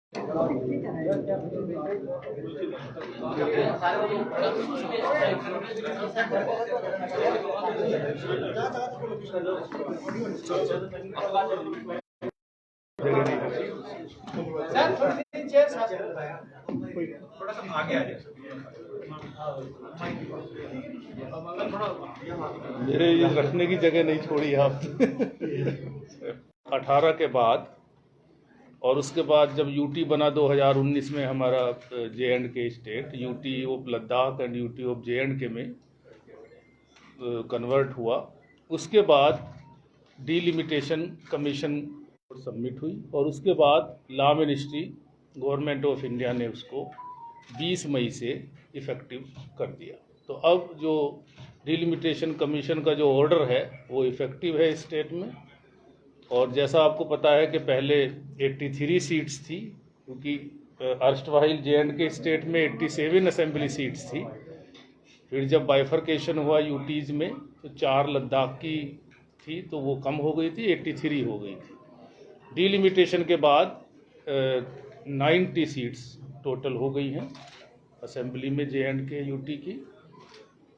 मेरे ये रखने की जगह नहीं छोड़ी आप। 18 के बाद और उसके बाद जब यूटी बना 2019 में हमारा J&K state, UT of Ladakh and UT of J&K में कन्वर्ट हुआ। उसके बाद डिलिमिटेशन कमीशन सबमिट हुई और उसके बाद law ministry government of India ने उसको 20 मई से इफ़ेक्टिव कर दिया। तो अब जो डिलिमिटेशन कमीशन का जो ऑर्डर है वो इफ़ेक्टिव है स्टेट में। और जैसा आपको पता है कि पहले 83 सीट्स थी, क्योंकि अर्स्टवाइल J&K स्टेट में 87 असेंबली सीट्स थी। फिर जब बाइफर्केशन हुआ यूटीज़ में तो 4 लद्दाख की थी, तो वो कम हो गई थी, 83 हो गई थी। डिलिमिटेशन के बाद 90 सीट्स टोटल हो गई हैं असेंबली में J&K यूटी की,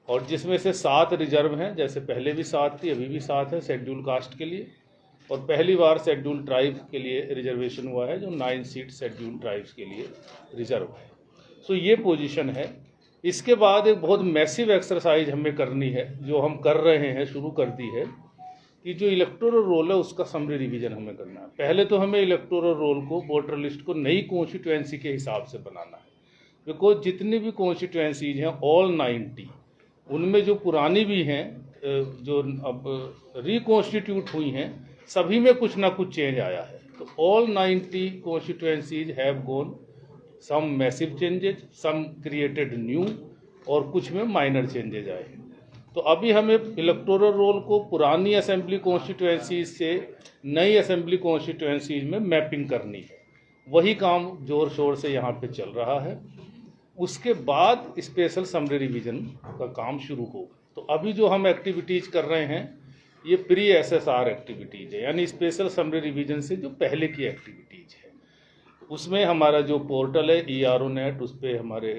और जिसमें से 7 रिजर्व हैं। जैसे पहले भी 7 थी, अभी भी 7 है शेड्यूल कास्ट के लिए, और पहली बार शेड्यूल ट्राइब्स के लिए रिजर्वेशन हुआ है, जो 9 सीट शेड्यूल ट्राइब्स के लिए रिजर्व है। सो ये पोजीशन है। इसके बाद एक बहुत मैसिव एक्सरसाइज हमें करनी है, जो हम कर रहे हैं, शुरू कर दी है, कि जो इलेक्टोरल रोल है उसका समरी रिवीजन हमें करना है। पहले तो हमें इलेक्टोरल रोल को, वोटर लिस्ट को नई कॉन्स्टिट्यूएंसी के हिसाब से बनाना है, बिकॉज जितनी भी कॉन्स्टिट्यूएंसीज हैं ऑल 90, उनमें जो पुरानी भी हैं, जो अब रिकॉन्स्टिट्यूट हुई हैं, सभी में कुछ ना कुछ चेंज आया है। तो all 90 constituencies have gone some massive changes, some created new, और कुछ में माइनर चेंजेज आए। तो अभी हमें इलेक्टोरल रोल को पुरानी असेंबली कॉन्स्टिट्यूएंसीज से नई असेंबली कॉन्स्टिट्यूएंसीज में मैपिंग करनी है। वही काम जोर शोर से यहाँ पे चल रहा है। उसके बाद स्पेशल समरी रिवीजन का काम शुरू होगा। तो अभी जो हम एक्टिविटीज कर रहे हैं ये प्री SSR एक्टिविटीज है, यानी स्पेशल समरी रिवीजन से जो पहले की एक्टिविटीज है। उसमें हमारा जो पोर्टल है ERO नेट, उस पर हमारे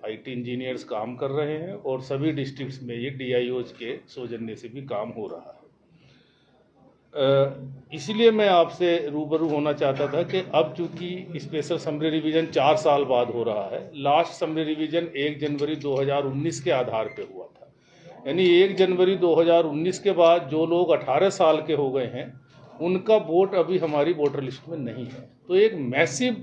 IT इंजीनियर्स काम कर रहे हैं, और सभी डिस्ट्रिक्ट्स में ये DIOs के सौजन्य से भी काम हो रहा है। इसलिए मैं आपसे रूबरू होना चाहता था कि अब चूंकि स्पेशल समरी रिवीजन 4 साल बाद हो रहा है, लास्ट समरी रिवीजन 1 जनवरी 2019 के आधार पे हुआ था, यानी 1 जनवरी 2019 के बाद जो लोग 18 साल के हो गए हैं उनका वोट अभी हमारी वोटर लिस्ट में नहीं है। तो एक मैसिव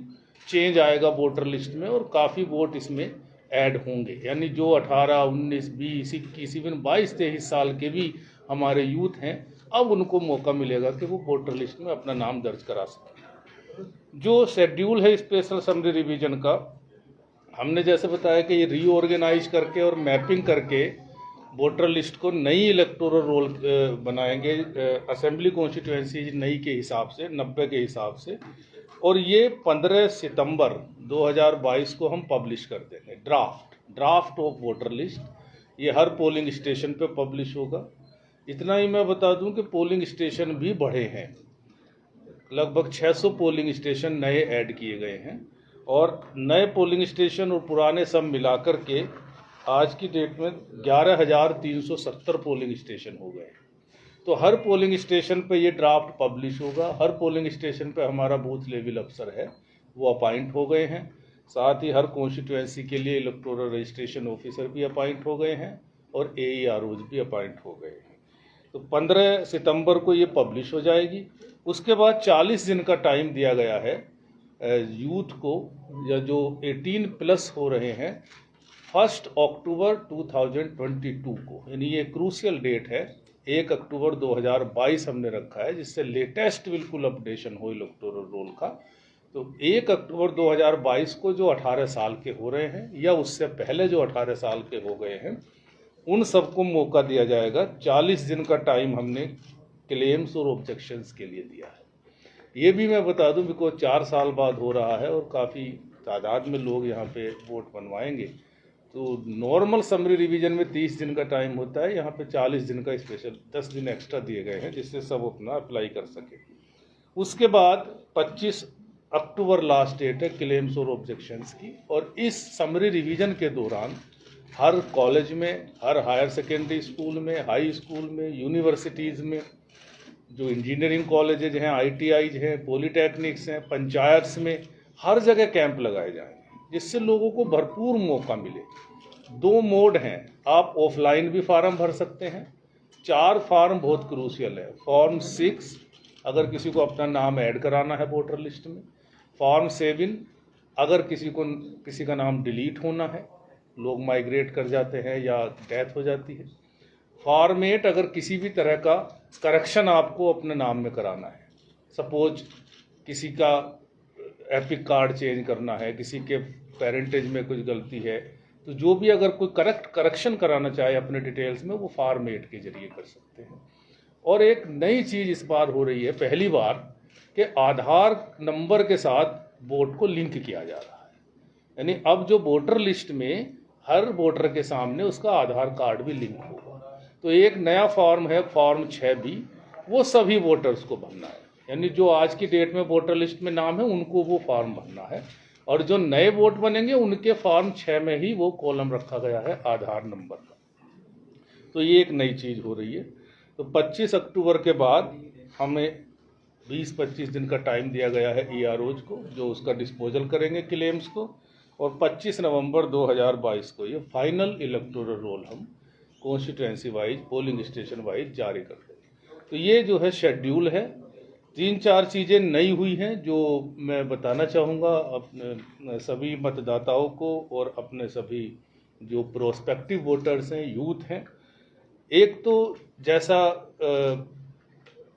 चेंज आएगा वोटर लिस्ट में, और काफ़ी वोट इसमें ऐड होंगे। यानी जो 18, 19, 20, 21, इवन 22, 23 साल के भी हमारे यूथ हैं, अब उनको मौका मिलेगा कि वो वोटर लिस्ट में अपना नाम दर्ज करा सकें। जो शेड्यूल है स्पेशल समरी रिवीजन का, हमने जैसे बताया कि ये रीऑर्गेनाइज करके और मैपिंग करके वोटर लिस्ट को नई इलेक्टोरल रोल बनाएंगे, असेंबली कॉन्स्टिट्यूएंसी नई के हिसाब से, 90 के हिसाब से, और ये 15 सितंबर 2022 को हम पब्लिश कर देंगे ड्राफ्ट ऑफ वोटर लिस्ट। ये हर पोलिंग स्टेशन पे पब्लिश होगा। इतना ही मैं बता दूं कि पोलिंग स्टेशन भी बढ़े हैं, लगभग 600 पोलिंग स्टेशन नए ऐड किए गए हैं, और नए पोलिंग स्टेशन और पुराने सब मिलाकर के आज की डेट में 11,370 पोलिंग स्टेशन हो गए। तो हर पोलिंग स्टेशन पे ये ड्राफ्ट पब्लिश होगा। हर पोलिंग स्टेशन पे हमारा बूथ लेवल अफसर है वो अपॉइंट हो गए हैं। साथ ही हर कॉन्स्टिट्यूएंसी के लिए इलेक्टोरल रजिस्ट्रेशन ऑफिसर भी अपॉइंट हो गए हैं, और AEROs भी अपॉइंट हो गए हैं। तो 15 सितंबर को ये पब्लिश हो जाएगी। उसके बाद 40 दिन का टाइम दिया गया है यूथ को, या जो 18+ हो रहे हैं, 1 अक्टूबर 2022 को, यानी ये क्रूशियल डेट है। 1 अक्टूबर 2022 हमने रखा है, जिससे लेटेस्ट बिल्कुल अपडेशन हो इलेक्टोरल रोल का। तो 1 अक्टूबर 2022 को जो 18 साल के हो रहे हैं, या उससे पहले जो 18 साल के हो गए हैं, उन सबको मौका दिया जाएगा। 40 दिन का टाइम हमने क्लेम्स और ऑब्जेक्शंस के लिए दिया है। ये भी मैं बता दूं, बिकॉज 4 साल बाद हो रहा है और काफ़ी तादाद में लोग यहाँ पे वोट बनवाएंगे। तो नॉर्मल समरी रिवीजन में 30 दिन का टाइम होता है, यहाँ पे 40 दिन का स्पेशल 10 दिन एक्स्ट्रा दिए गए हैं, जिससे सब अपना अप्लाई कर सके। उसके बाद 25 अक्टूबर लास्ट डेट है क्लेम्स और ऑब्जेक्शंस की। और इस समरी रिवीजन के दौरान हर कॉलेज में, हर हायर सेकेंडरी स्कूल में, हाई स्कूल में, यूनिवर्सिटीज़ में, जो इंजीनियरिंग कॉलेजेज हैं, ITIs हैं, पॉलीटेक्निक्स हैं, पंचायत्स में, हर जगह कैंप लगाए जाएंगे, जिससे लोगों को भरपूर मौका मिले। 2 मोड हैं, आप ऑफलाइन भी फार्म भर सकते हैं। 4 फार्म बहुत क्रूशियल है। फॉर्म 6 अगर किसी को अपना नाम ऐड कराना है वोटर लिस्ट में। फॉर्म 7 अगर किसी का नाम डिलीट होना है, लोग माइग्रेट कर जाते हैं या डेथ हो जाती है। फॉर्म 8 अगर किसी भी तरह का करेक्शन आपको अपने नाम में कराना है, सपोज किसी का एपिक कार्ड चेंज करना है, किसी के पेरेंटेज में कुछ गलती है, तो जो भी अगर कोई करेक्शन कराना चाहे अपने डिटेल्स में, वो फॉर्म 8 के जरिए कर सकते हैं। और एक नई चीज़ इस बार हो रही है पहली बार कि आधार नंबर के साथ वोट को लिंक किया जा रहा है। यानी अब जो वोटर लिस्ट में हर वोटर के सामने उसका आधार कार्ड भी लिंक होगा। तो एक नया फॉर्म है, फॉर्म 6B, वो सभी वोटर्स को भरना है। यानी जो आज की डेट में वोटर लिस्ट में नाम है उनको वो फॉर्म भरना है, और जो नए वोट बनेंगे उनके फॉर्म 6 में ही वो कॉलम रखा गया है आधार नंबर का। तो ये एक नई चीज़ हो रही है। तो 25 अक्टूबर के बाद हमें 20-25 दिन का टाइम दिया गया है EROs को, जो उसका डिस्पोजल करेंगे क्लेम्स को, और 25 नवंबर 2022 को ये फाइनल इलेक्टोरल रोल हम constituency wise, polling station wise जारी कर देंगे। तो ये जो है शेड्यूल है। 3-4 चीज़ें नई हुई हैं जो मैं बताना चाहूँगा अपने सभी मतदाताओं को और अपने सभी जो प्रोस्पेक्टिव वोटर्स हैं, यूथ हैं। एक तो जैसा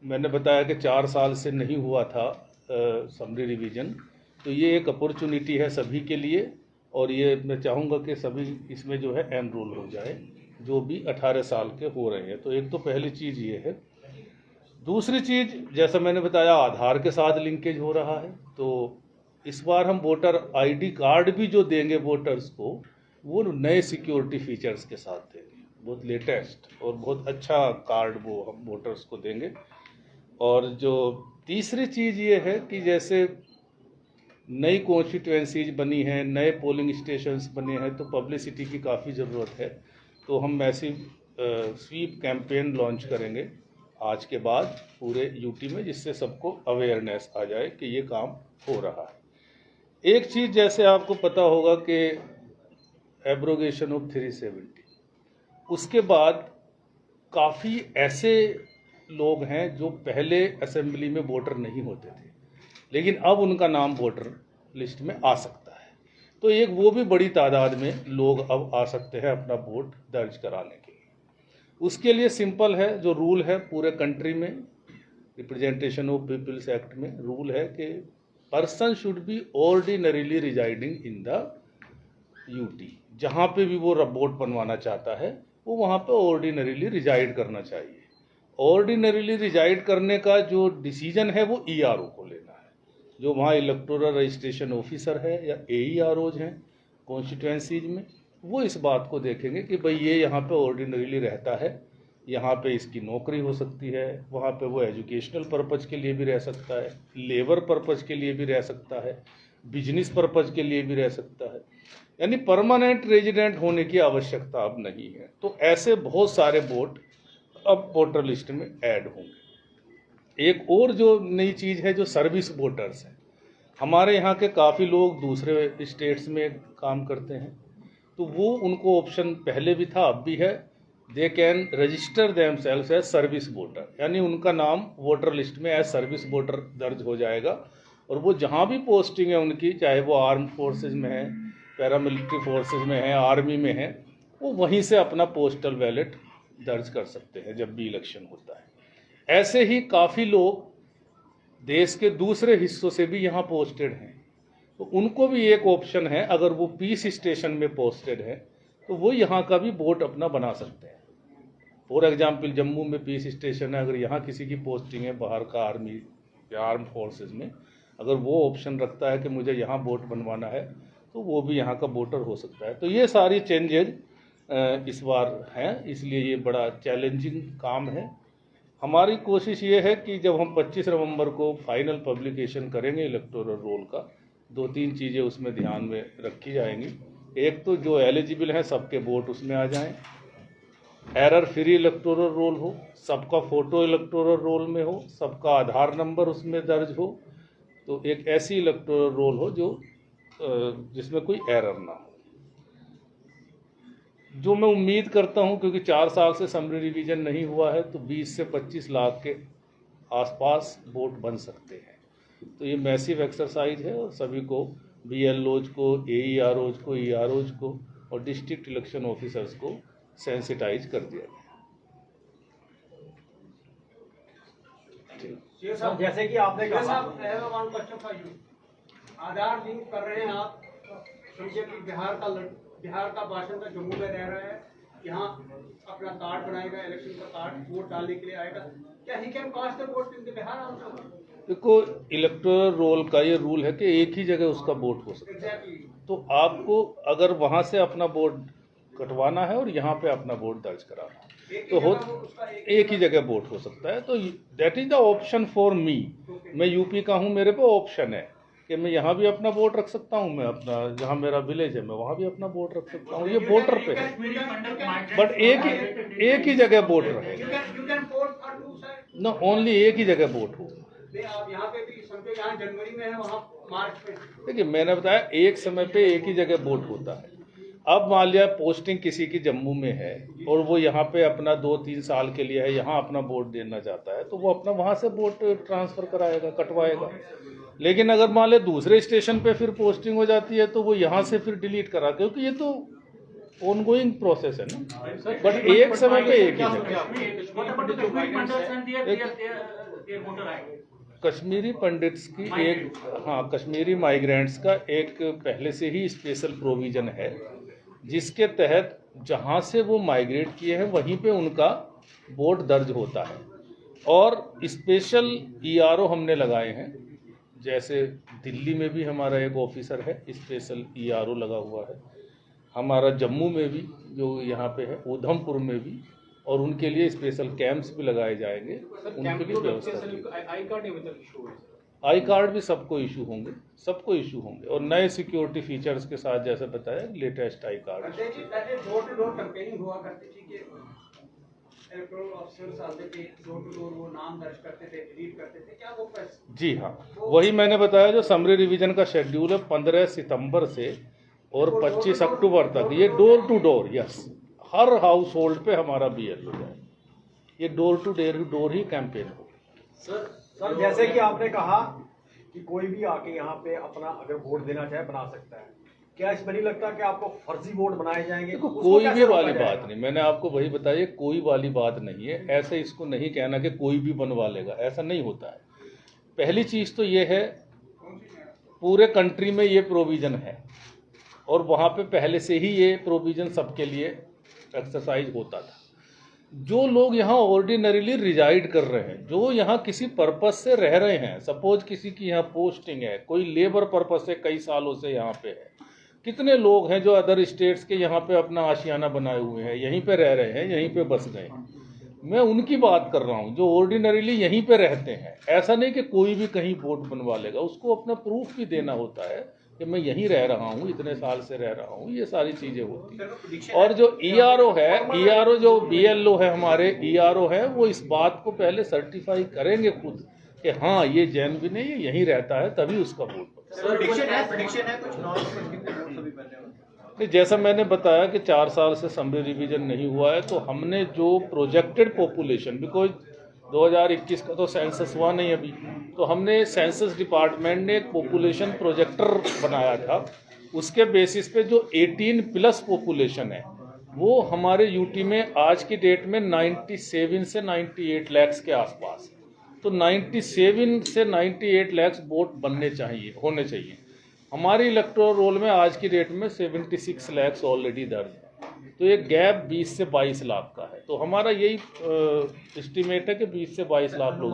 मैंने बताया कि 4 साल से नहीं हुआ था समरी रिवीजन, तो ये एक अपॉर्चुनिटी है सभी के लिए, और ये मैं चाहूँगा कि सभी इसमें जो है एनरोल हो जाए, जो भी 18 साल के हो रहे हैं। तो एक तो पहली चीज़ ये है। दूसरी चीज़, जैसा मैंने बताया, आधार के साथ लिंकेज हो रहा है। तो इस बार हम वोटर ID कार्ड भी जो देंगे वोटर्स को, वो नए सिक्योरिटी फीचर्स के साथ देंगे, बहुत लेटेस्ट और बहुत अच्छा कार्ड वो हम वोटर्स को देंगे। और जो तीसरी चीज़ ये है कि जैसे नई कॉन्स्टिट्यूएंसीज बनी हैं, नए पोलिंग स्टेशंस बने हैं, तो पब्लिसिटी की काफ़ी ज़रूरत है। तो हम मैसिव स्वीप कैंपेन लॉन्च करेंगे आज के बाद पूरे UT में, जिससे सबको अवेयरनेस आ जाए कि ये काम हो रहा है। एक चीज़ जैसे आपको पता होगा कि एब्रोगेशन ऑफ 370, उसके बाद काफ़ी ऐसे लोग हैं जो पहले असेंबली में वोटर नहीं होते थे, लेकिन अब उनका नाम वोटर लिस्ट में आ सकता है। तो एक वो भी बड़ी तादाद में लोग अब आ सकते हैं अपना वोट दर्ज कराने के लिए। उसके लिए सिंपल है, जो रूल है पूरे कंट्री में, रिप्रेजेंटेशन ऑफ पीपल्स एक्ट में रूल है कि person should be ordinarily residing in the UT। जहाँ पे भी वो वोट बनवाना चाहता है वो वहाँ पे ऑर्डिनरीली रिजाइड करना चाहिए। ऑर्डिनरीली रिजाइड करने का जो डिसीजन है वो ERO को लेना है, जो वहाँ इलेक्टोरल रजिस्ट्रेशन ऑफिसर है या AEROs हैं कॉन्स्टिट्यूएंसीज में, वो इस बात को देखेंगे कि भाई ये यहाँ पे ऑर्डिनरीली रहता है, यहाँ पे इसकी नौकरी हो सकती है, वहाँ पे वो एजुकेशनल पर्पज़ के लिए भी रह सकता है, लेबर पर्पज़ के लिए भी रह सकता है, बिजनेस पर्पज़ के लिए भी रह सकता है। यानी परमानेंट रेजिडेंट होने की आवश्यकता अब नहीं है। तो ऐसे बहुत सारे वोट अब वोटर लिस्ट में ऐड होंगे। एक और जो नई चीज़ है, जो सर्विस वोटर्स हैं, हमारे यहाँ के काफ़ी लोग दूसरे स्टेट्स में काम करते हैं, तो वो उनको ऑप्शन पहले भी था, अब भी है, they can register themselves as service voter. यानी उनका नाम वोटर लिस्ट में एज सर्विस वोटर दर्ज हो जाएगा, और वो जहाँ भी पोस्टिंग है उनकी, चाहे वो आर्म फोर्सेज में है, पैरामिलिट्री फोर्सेज में है, आर्मी में है, वो वहीं से अपना पोस्टल बैलेट दर्ज कर सकते हैं जब भी इलेक्शन होता है। ऐसे ही काफ़ी लोग देश के दूसरे हिस्सों से भी यहाँ पोस्टेड हैं, तो उनको भी एक ऑप्शन है, अगर वो पीस स्टेशन में पोस्टेड है तो वो यहाँ का भी वोट अपना बना सकते हैं। फॉर एग्जाम्पल जम्मू में पीस स्टेशन है, अगर यहाँ किसी की पोस्टिंग है बाहर का आर्मी या आर्म फोर्सेज में, अगर वो ऑप्शन रखता है कि मुझे यहाँ वोट बनवाना है, तो वो भी यहाँ का वोटर हो सकता है। तो ये सारी चेंजेज इस बार हैं, इसलिए ये बड़ा चैलेंजिंग काम है। हमारी कोशिश ये है कि जब हम 25 नवंबर को फाइनल पब्लिकेशन करेंगे इलेक्टोरल रोल का, 2-3 चीज़ें उसमें ध्यान में रखी जाएंगी। एक तो जो एलिजिबल हैं सबके वोट उसमें आ जाएं, एरर फ्री इलेक्टोरल रोल हो, सबका फ़ोटो इलेक्टोरल रोल में हो, सबका आधार नंबर उसमें दर्ज हो, तो एक ऐसी इलेक्टोरल रोल हो जो जिसमें कोई एरर ना हो। जो मैं उम्मीद करता हूं, क्योंकि 4 साल से समरी रिवीजन नहीं हुआ है, तो 20 से 25 लाख के आसपास वोट बन सकते हैं। तो ये मैसिव एक्सरसाइज है और सभी को, BLOज को, AEROज को, EROज को और डिस्ट्रिक्ट इलेक्शन ऑफिसर्स को सेंसिटाइज कर दिया गया। सर, जैसे कि आपने कहा, आधार लिंक कर रहे हैं आप, समझिए कि बिहार का बाशिंदा जम्मू में रह रहा है, यहाँ अपना कार्ड बनाएगा, इलेक्शन का कार्ड, वोट डालने के लिए आएगा, क्या he can cast the vote in the Bihar also? देखो, इलेक्टोरल रोल का ये रूल है कि एक ही जगह उसका वोट हो सकता है। तो आपको अगर वहां से अपना वोट कटवाना है और यहाँ पे अपना वोट दर्ज कराना है तो एक ही जगह वोट हो सकता है। तो that is the option for me. मैं यूपी का हूँ, मेरे पे ऑप्शन है कि मैं यहाँ भी अपना वोट रख सकता हूँ, मैं अपना जहाँ मेरा विलेज है मैं वहाँ भी अपना वोट रख सकता हूँ। ये वोटर पे है, बट एक ही जगह वोट रहे, न ओनली एक ही जगह वोट हो। आप यहाँ पे भी समझो, यहाँ जनवरी में है, वहाँ मार्च में। देखिए, मैंने बताया एक समय पे एक ही जगह वोट होता है। अब मान लिया पोस्टिंग किसी की जम्मू में है और वो यहाँ पे अपना 2-3 साल के लिए है, यहाँ अपना वोट देना चाहता है, तो वो अपना वहाँ से वोट ट्रांसफर कराएगा, कटवाएगा। लेकिन अगर मान लिया दूसरे स्टेशन पे फिर पोस्टिंग हो जाती है तो वो यहाँ से फिर डिलीट करा, क्योंकि ये तो ऑनगोइंग प्रोसेस है ना। बट एक समय पे एक ही जगह। कश्मीरी पंडित्स की एक, हाँ, कश्मीरी माइग्रेंट्स का एक पहले से ही स्पेशल प्रोविज़न है, जिसके तहत जहाँ से वो माइग्रेट किए हैं वहीं पे उनका वोट दर्ज होता है। और स्पेशल ERO हमने लगाए हैं, जैसे दिल्ली में भी हमारा एक ऑफिसर है, स्पेशल ERO लगा हुआ है। हमारा जम्मू में भी जो यहाँ पे है, उधमपुर में भी, और उनके लिए स्पेशल कैंप्स भी लगाए जाएंगे, उनके लिए व्यवस्था। आई कार्ड भी सबको इशू होंगे, और नए सिक्योरिटी फीचर्स के साथ, जैसे बताया, latest I card. Door to door campaigning हुआ करती थी कि इलेक्टोरल ऑफिसर्स आते थे, डोर टू डोर वो नाम दर्ज करते थे, डिलीट करते थे, क्या वो जी हाँ, वही मैंने बताया, जो समरी रिवीजन का शेड्यूल है 15 सितंबर से और 25 अक्टूबर तक, ये डोर टू डोर, यस, हर हाउस होल्ड पे हमारा BLO है। ये डोर टू डोर ही कैंपेन हो। सर, जैसे कि आपने कहा कि कोई भी आके यहाँ पे अपना अगर वोट देना चाहे बना सकता है, क्या इसमें नहीं लगता कि आपको फर्जी वोट बनाए जाएंगे? देखो, कोई भी वाली बात नहीं, मैंने आपको वही बताया, कोई वाली बात नहीं है। ऐसे इसको नहीं कहना कि कोई भी बनवा लेगा, ऐसा नहीं होता है। पहली चीज़ तो ये है, पूरे कंट्री में ये प्रोविज़न है और वहाँ पे पहले से ही ये प्रोविज़न सबके लिए एक्सरसाइज होता था। जो लोग यहाँ ऑर्डिनरीली रिजाइड कर रहे हैं, जो यहाँ किसी पर्पस से रह रहे हैं, सपोज किसी की यहाँ पोस्टिंग है, कोई लेबर पर्पस से कई सालों से यहाँ पे है, कितने लोग हैं जो अदर स्टेट्स के यहाँ पे अपना आशियाना बनाए हुए हैं, यहीं पे रह रहे हैं, यहीं पे बस गए। मैं उनकी बात कर रहा हूँ जो ऑर्डिनरीली यहीं पे रहते हैं। ऐसा नहीं कि कोई भी कहीं वोट बनवा लेगा, उसको अपना प्रूफ भी देना होता है कि मैं यहीं रह रहा हूँ, इतने साल से रह रहा हूँ, ये सारी चीज़ें होती हैं। और जो ERO है, जो BLO है, हमारे ERO है, वो इस बात को पहले सर्टिफाई करेंगे खुद कि हाँ ये जेन्युइन है, ये यहीं रहता है, तभी उसका वोट। जैसा मैंने बताया कि 4 साल से समरी रिवीजन नहीं हुआ है, तो हमने जो प्रोजेक्टेड पॉपुलेशन, बिकॉज 2021 का तो सेंसस हुआ नहीं अभी, तो हमने सेंसस डिपार्टमेंट ने एक पॉपुलेशन प्रोजेक्टर बनाया था। उसके बेसिस पे जो 18+ पॉपुलेशन है वो हमारे यूटी में आज की डेट में 97 से 98 लाख के आसपास है। तो 97 से 98 लाख वोट होने चाहिए। हमारी इलेक्टोरल रोल में आज की डेट में 76 लाख ऑलरेडी दर्ज है, तो एक गैप 20 से 22 लाख का है। तो हमारा यही एस्टिमेट है कि 20 से 22 लाख लोग।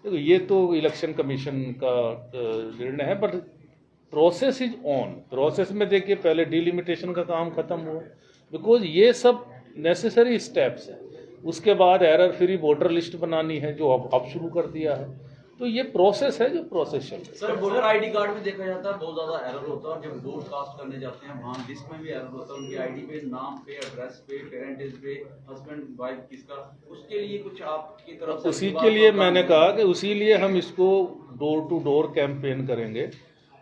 देखो, ये तो इलेक्शन कमीशन का निर्णय है, but process is on. Process में देखिए, पहले डिलिमिटेशन का काम खत्म हुआ, बिकॉज ये सब नेसेसरी स्टेप्स हैं। उसके बाद एरर फ्री वोटर लिस्ट बनानी है, जो अब शुरू कर दिया है। तो ये प्रोसेस है जो प्रोसेस चल रही है। सर वोटर आईडी कार्ड में देखा जाता है बहुत ज़्यादा एरर होता है, और जब वोट कास्ट करने जाते हैं वहाँ लिस्ट में भी एरर होता है, उनकी आईडी पे, नाम पे, एड्रेस पे, पेरेंटेज पे, हस्बैंड वाइफ किसका, उसके लिए कुछ आपकी तरफ से उसी के लिए मैंने कहा कि उसी लिए हम इसको डोर टू डोर कैंपेन करेंगे,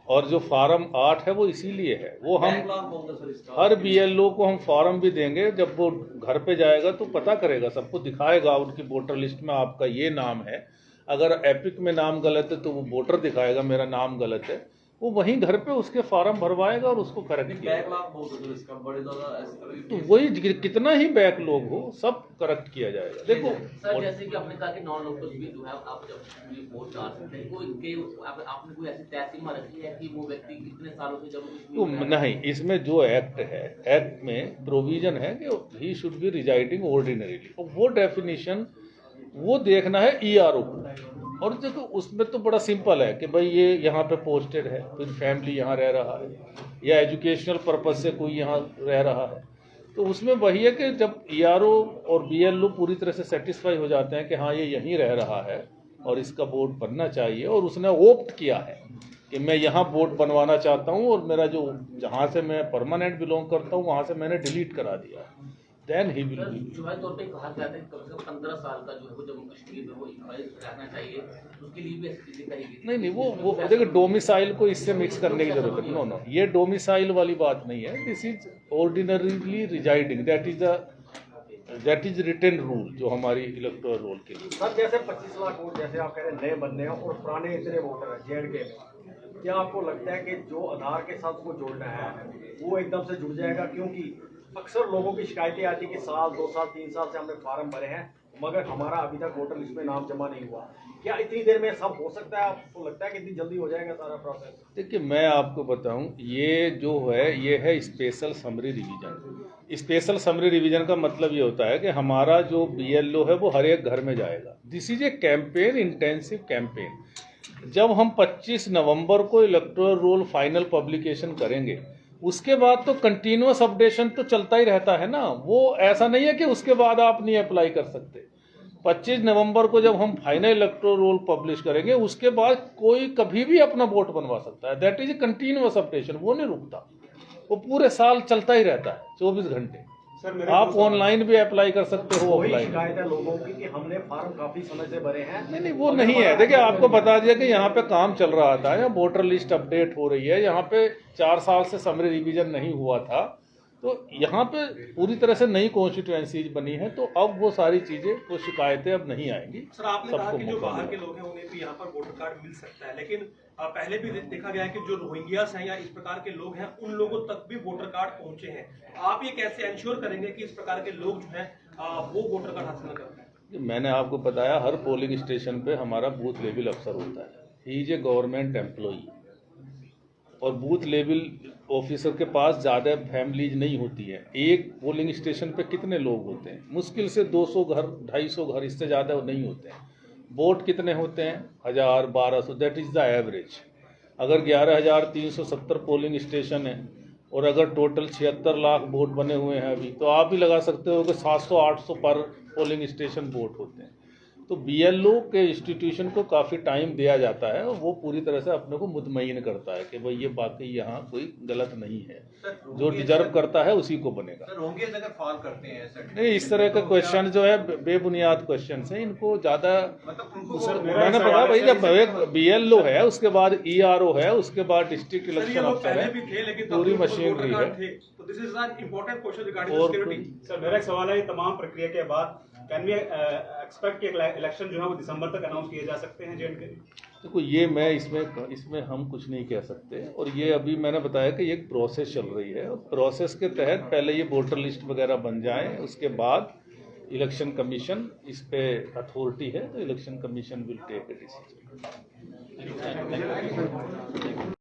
और जो फार्म 8 है वो इसीलिए है। वो हम हर BLO को हम फॉर्म भी देंगे, जब वो घर पे जाएगा तो पता करेगा, सबको दिखाएगा उनकी वोटर लिस्ट में आपका ये नाम है। अगर एपिक में नाम गलत है तो वो वोटर दिखाएगा मेरा नाम गलत है, वो वहीं घर पे उसके फॉर्म भरवाएगा और उसको करेक्ट किया। तो वही कितना ही बैकलॉग हो सब करेक्ट किया जाएगा। देखो सर, जैसे कि आपने कहा कि नॉन लोकल्स भी जो है आप जब वोट डाल सकते हैं, आपने कोई ऐसी तय सीमा रखी है कि वो व्यक्ति कितने सालों से जब तो नहीं, इसमें जो एक्ट है, एक्ट में प्रोविजन है कि he should be residing ordinarily, और वो डेफिनेशन वो देखना है ERO को। और देखो उसमें तो बड़ा सिंपल है कि भाई ये यहाँ पे पोस्टेड है, फिर फैमिली यहाँ रह रहा है, या एजुकेशनल पर्पज से कोई यहाँ रह रहा है, तो उसमें वही है कि जब ERO और BLO पूरी तरह से सेटिस्फाई हो जाते हैं कि हाँ ये यहीं रह रहा है और इसका वोट बनना चाहिए, और उसने ओप्ट किया है कि मैं यहाँ वोट बनवाना चाहता हूँ, और मेरा जो जहाँ से मैं परमानेंट बिलोंग करता हूँ वहाँ से मैंने डिलीट करा दिया, देन ही विल बी। जो है तौर पे कहा जाता है कम से कम 15 साल का जो है वो जम्मू कश्मीर में वो रहना चाहिए, उसके लिए भी ऐसी चीजें कही नहीं वो देखिए डोमिसाइल को इससे मिक्स करने की जरूरत है। नो, ये डोमिसाइल वाली बात नहीं है, this is ordinarily residing, that is written rule जो हमारी इलेक्टोरल रोल के लिए। सर जैसे 25 लाख वोट जैसे आप कह रहे हैं नए बनने हैं और पुराने इतने वोटर हैं J&K में, क्या आपको लगता है कि जो आधार के साथ को जोड़ना है वो एकदम से जुड़ जाएगा? क्योंकि अक्सर लोगों की शिकायतें आती है कि साल 2 साल 3 साल से हमने फार्म भरे हैं मगर हमारा अभी तक वोटर लिस्ट में नाम जमा नहीं हुआ। क्या इतनी देर में सब हो सकता है? आपको लगता है कि इतनी जल्दी हो जाएगा सारा प्रोसेस? देखिए मैं आपको बताऊं, ये जो है ये है special summary revision. Special summary revision का मतलब ये होता है कि हमारा जो BLO है वो हर एक घर में जाएगा। This is a campaign, intensive campaign. जब हम 25 नवंबर को इलेक्टोरल रोल फाइनल पब्लिकेशन करेंगे, उसके बाद तो कंटिन्यूअस अपडेशन तो चलता ही रहता है ना। वो ऐसा नहीं है कि उसके बाद आप नहीं अप्लाई कर सकते। 25 नवंबर को जब हम फाइनल इलेक्टोरल रोल पब्लिश करेंगे, उसके बाद कोई कभी भी अपना वोट बनवा सकता है। That is a continuous updation, वो नहीं रुकता, वो पूरे साल चलता ही रहता है 24 घंटे। आप ऑनलाइन भी अप्लाई कर सकते हो, ऑफलाइन। शिकायत है लोगों की कि हमने फार्म काफी समय से भरे हैं। नहीं वो नहीं है। देखिए आपको बता दिया कि यहाँ पे काम चल रहा था, यहाँ वोटर लिस्ट अपडेट हो रही है, यहाँ पे 4 साल से समरी रिवीजन नहीं हुआ था, तो यहाँ पे पूरी तरह से नई कॉन्स्टिट्यूएंसीज बनी है, तो अब वो सारी चीजें, वो शिकायतें अब नहीं आएंगी। सर आपने कहा कि जो बाहर के लोग हैं उन्हें भी यहाँ पर वोटर कार्ड मिल सकता है, लेकिन पहले भी देखा गया है कि जो रोहिंग्यास हैं या इस प्रकार के लोग हैं उन लोगों तक भी वोटर कार्ड पहुंचे हैं। आप ये कैसे इंश्योर करेंगे कि इस प्रकार के लोग जो हैं वो वोटर कार्ड हासिल कर पाएं? मैंने आपको बताया हर पोलिंग स्टेशन पे हमारा बूथ लेवल अफसर होता है, he is a government employee, और बूथ लेवल ऑफिसर के पास ज़्यादा फैमिलीज नहीं होती है। एक पोलिंग स्टेशन पे कितने लोग होते हैं? मुश्किल से 200 घर, 250 घर, इससे ज़्यादा नहीं होते हैं। वोट कितने होते हैं? 1000, 1200, दैट इज़ द एवरेज। अगर 11,370 पोलिंग स्टेशन है और अगर टोटल 76 लाख वोट बने हुए हैं अभी, तो आप ही लगा सकते हो कि 700-800 पर पोलिंग स्टेशन वोट होते हैं। तो BLO के इंस्टीट्यूशन को काफ़ी टाइम दिया जाता है, और वो पूरी तरह से अपने को मुतमईन करता है कि भाई ये बाकी यहाँ कोई गलत नहीं है, जो डिजर्व करता है उसी को बनेगा। रोहिंग्यास अगर फॉल करते हैं नहीं, इस तरह का क्वेश्चन जो है बेबुनियाद क्वेश्चन है, इनको ज़्यादा मैंने पता भाई जब एक BLO है, उसके बाद ERO है, उसके बाद डिस्ट्रिक्ट इलेक्शन अफसर है, पूरी मशीनरी है। सर मेरा एक सवाल है, तमाम प्रक्रिया के बाद कैन वी एक्सपेक्ट कि इलेक्शन जो है वो दिसंबर तक अनाउंस किए जा सकते हैं J&K? देखो ये मैं इसमें हम कुछ नहीं कह सकते, और ये अभी मैंने बताया कि एक प्रोसेस चल रही है, और प्रोसेस के तहत पहले ये वोटर लिस्ट वगैरह बन जाए, उसके बाद इलेक्शन कमीशन इस पे अथॉरिटी है, तो election commission will take a decision.